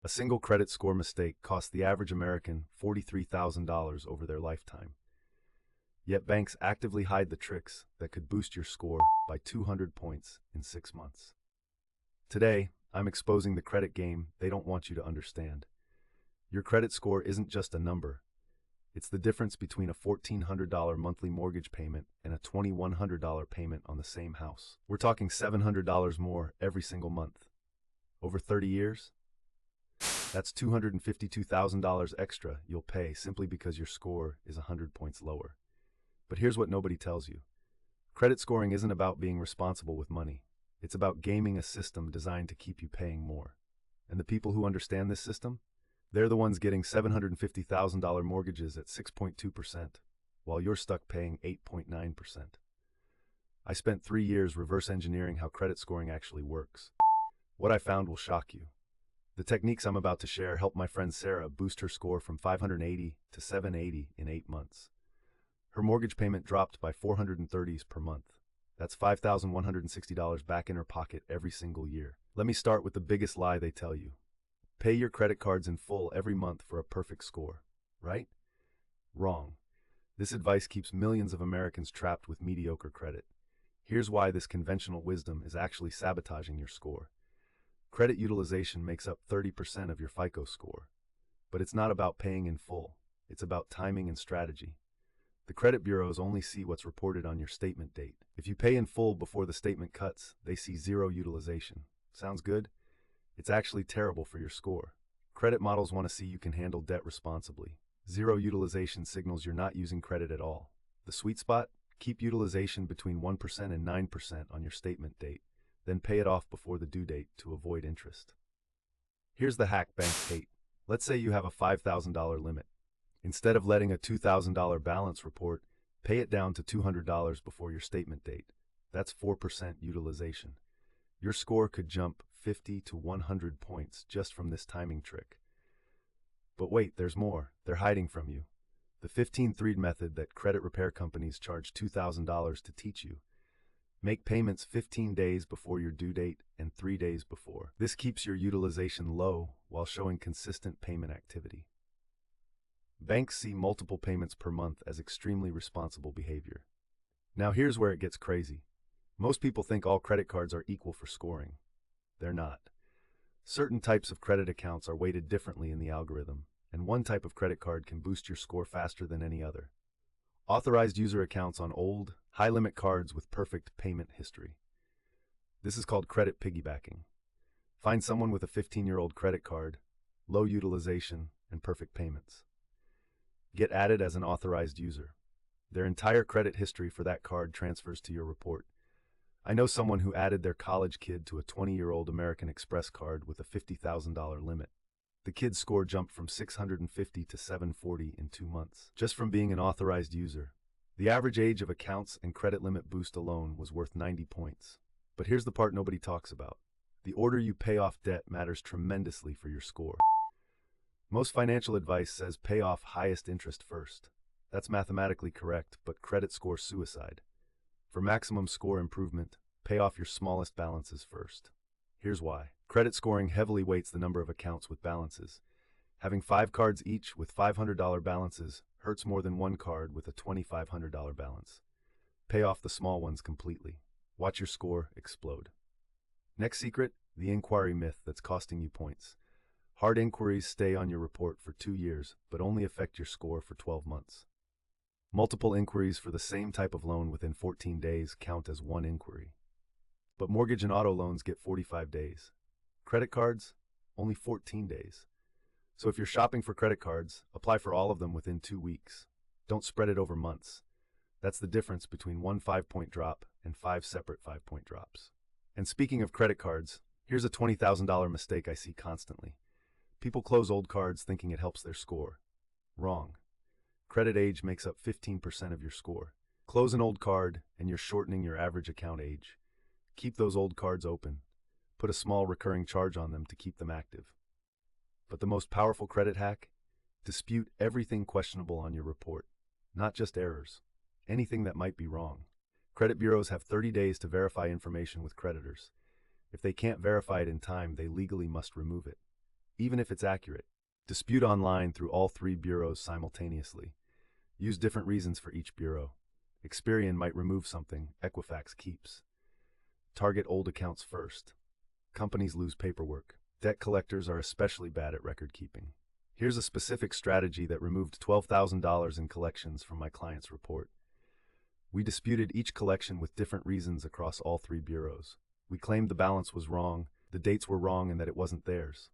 A single credit score mistake cost the average American $43,000 over their lifetime. Yet banks actively hide the tricks that could boost your score by 200 points in 6 months. Today, I'm exposing the credit game they don't want you to understand. Your credit score isn't just a number. It's the difference between a $1,400 monthly mortgage payment and a $2,100 payment on the same house. We're talking $700 more every single month. Over 30 years? That's $252,000 extra you'll pay simply because your score is 100 points lower. But here's what nobody tells you. Credit scoring isn't about being responsible with money. It's about gaming a system designed to keep you paying more. And the people who understand this system? They're the ones getting $750,000 mortgages at 6.2%, while you're stuck paying 8.9%. I spent 3 years reverse engineering how credit scoring actually works. What I found will shock you. The techniques I'm about to share helped my friend Sarah boost her score from 580 to 780 in 8 months. Her mortgage payment dropped by $430 per month. That's $5,160 back in her pocket every single year. Let me start with the biggest lie they tell you. Pay your credit cards in full every month for a perfect score, right? Wrong. This advice keeps millions of Americans trapped with mediocre credit. Here's why this conventional wisdom is actually sabotaging your score. Credit utilization makes up 30% of your FICO score. But it's not about paying in full. It's about timing and strategy. The credit bureaus only see what's reported on your statement date. If you pay in full before the statement cuts, they see zero utilization. Sounds good? It's actually terrible for your score. Credit models want to see you can handle debt responsibly. Zero utilization signals you're not using credit at all. The sweet spot? Keep utilization between 1% and 9% on your statement date, then pay it off before the due date to avoid interest. Here's the hack banks hate. Let's say you have a $5,000 limit. Instead of letting a $2,000 balance report, pay it down to $200 before your statement date. That's 4% utilization. Your score could jump 50 to 100 points just from this timing trick. But wait, there's more. They're hiding from you. The 15-3 method that credit repair companies charge $2,000 to teach you. Make payments 15 days before your due date and 3 days before. This keeps your utilization low while showing consistent payment activity. Banks see multiple payments per month as extremely responsible behavior. Now here's where it gets crazy. Most people think all credit cards are equal for scoring. They're not. Certain types of credit accounts are weighted differently in the algorithm, and one type of credit card can boost your score faster than any other. Authorized user accounts on old, high-limit cards with perfect payment history. This is called credit piggybacking. Find someone with a 15-year-old credit card, low utilization, and perfect payments. Get added as an authorized user. Their entire credit history for that card transfers to your report. I know someone who added their college kid to a 20-year-old American Express card with a $50,000 limit. The kid's score jumped from 650 to 740 in 2 months, just from being an authorized user. The average age of accounts and credit limit boost alone was worth 90 points. But here's the part nobody talks about. The order you pay off debt matters tremendously for your score. Most financial advice says pay off highest interest first. That's mathematically correct, but credit score suicide. For maximum score improvement, pay off your smallest balances first. Here's why. Credit scoring heavily weights the number of accounts with balances. Having 5 cards each with $500 balances hurts more than one card with a $2,500 balance. Pay off the small ones completely. Watch your score explode. Next secret, the inquiry myth that's costing you points. Hard inquiries stay on your report for 2 years, but only affect your score for 12 months. Multiple inquiries for the same type of loan within 14 days count as one inquiry. But mortgage and auto loans get 45 days. Credit cards, only 14 days. So if you're shopping for credit cards, apply for all of them within 2 weeks. Don't spread it over months. That's the difference between one 5-point drop and 5 separate 5-point drops. And speaking of credit cards, here's a $20,000 mistake I see constantly. People close old cards thinking it helps their score. Wrong. Credit age makes up 15% of your score. Close an old card and you're shortening your average account age. Keep those old cards open. Put a small recurring charge on them to keep them active. But the most powerful credit hack? Dispute everything questionable on your report. Not just errors. Anything that might be wrong. Credit bureaus have 30 days to verify information with creditors. If they can't verify it in time, they legally must remove it. even if it's accurate. Dispute online through all three bureaus simultaneously. Use different reasons for each bureau. Experian might remove something, Equifax keeps. Target old accounts first. Companies lose paperwork. Debt collectors are especially bad at record keeping. Here's a specific strategy that removed $12,000 in collections from my client's report. We disputed each collection with different reasons across all three bureaus. We claimed the balance was wrong, the dates were wrong, and that it wasn't theirs.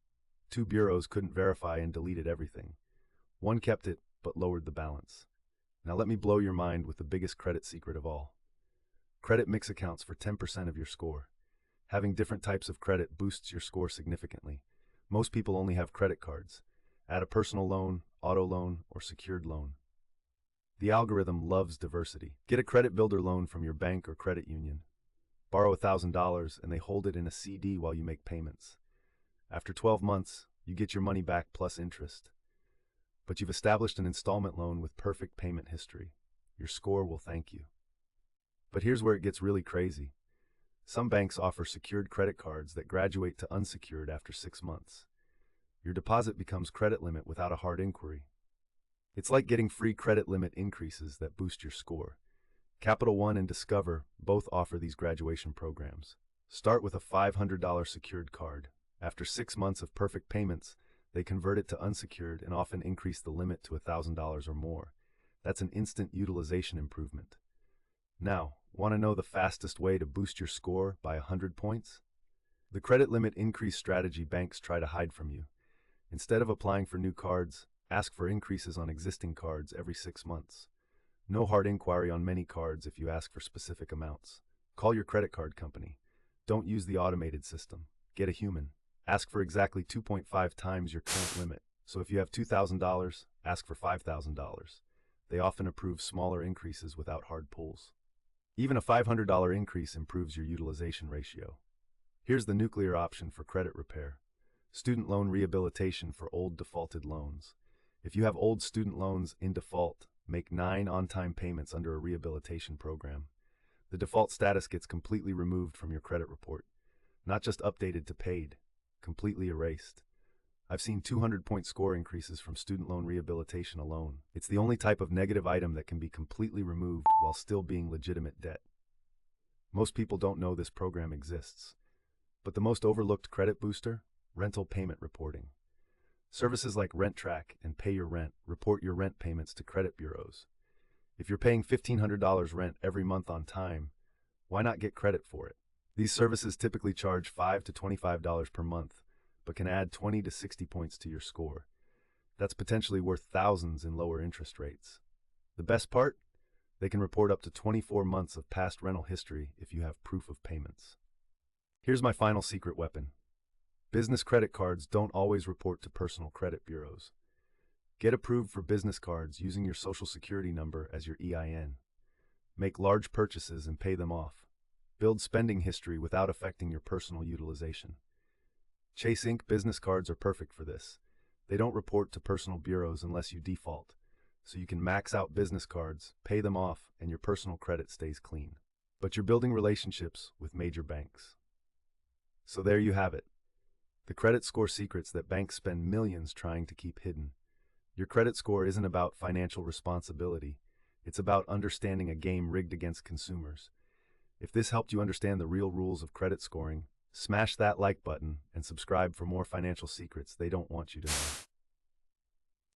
Two bureaus couldn't verify and deleted everything. One kept it, but lowered the balance. Now let me blow your mind with the biggest credit secret of all. Credit mix accounts for 10% of your score. Having different types of credit boosts your score significantly. Most people only have credit cards. Add a personal loan, auto loan, or secured loan. The algorithm loves diversity. Get a credit builder loan from your bank or credit union. Borrow $1,000 and they hold it in a CD while you make payments. After 12 months, you get your money back plus interest. But you've established an installment loan with perfect payment history. Your score will thank you. But here's where it gets really crazy. Some banks offer secured credit cards that graduate to unsecured after 6 months. Your deposit becomes credit limit without a hard inquiry. It's like getting free credit limit increases that boost your score. Capital One and Discover both offer these graduation programs. Start with a $500 secured card. After 6 months of perfect payments, they convert it to unsecured and often increase the limit to $1,000 or more. That's an instant utilization improvement. Now, want to know the fastest way to boost your score by 100 points? The credit limit increase strategy banks try to hide from you. Instead of applying for new cards, ask for increases on existing cards every 6 months. No hard inquiry on many cards if you ask for specific amounts. Call your credit card company. Don't use the automated system. Get a human. Ask for exactly 2.5 times your current limit. So if you have $2,000, ask for $5,000. They often approve smaller increases without hard pulls. Even a $500 increase improves your utilization ratio. Here's the nuclear option for credit repair. Student loan rehabilitation for old defaulted loans. If you have old student loans in default, make 9 on-time payments under a rehabilitation program. The default status gets completely removed from your credit report. Not just updated to paid, completely erased. I've seen 200-point score increases from student loan rehabilitation alone. It's the only type of negative item that can be completely removed while still being legitimate debt. Most people don't know this program exists. But the most overlooked credit booster? Rental payment reporting. Services like RentTrack and Pay Your Rent report your rent payments to credit bureaus. If you're paying $1,500 rent every month on time, why not get credit for it? These services typically charge $5 to $25 per month, but can add 20 to 60 points to your score. That's potentially worth thousands in lower interest rates. The best part? They can report up to 24 months of past rental history if you have proof of payments. Here's my final secret weapon. Business credit cards don't always report to personal credit bureaus. Get approved for business cards using your social security number as your EIN. Make large purchases and pay them off. Build spending history without affecting your personal utilization. Chase Inc. business cards are perfect for this. They don't report to personal bureaus unless you default, so you can max out business cards, pay them off, and your personal credit stays clean. But you're building relationships with major banks. So there you have it. The credit score secrets that banks spend millions trying to keep hidden. Your credit score isn't about financial responsibility. It's about understanding a game rigged against consumers. If this helped you understand the real rules of credit scoring, smash that like button and subscribe for more financial secrets they don't want you to know.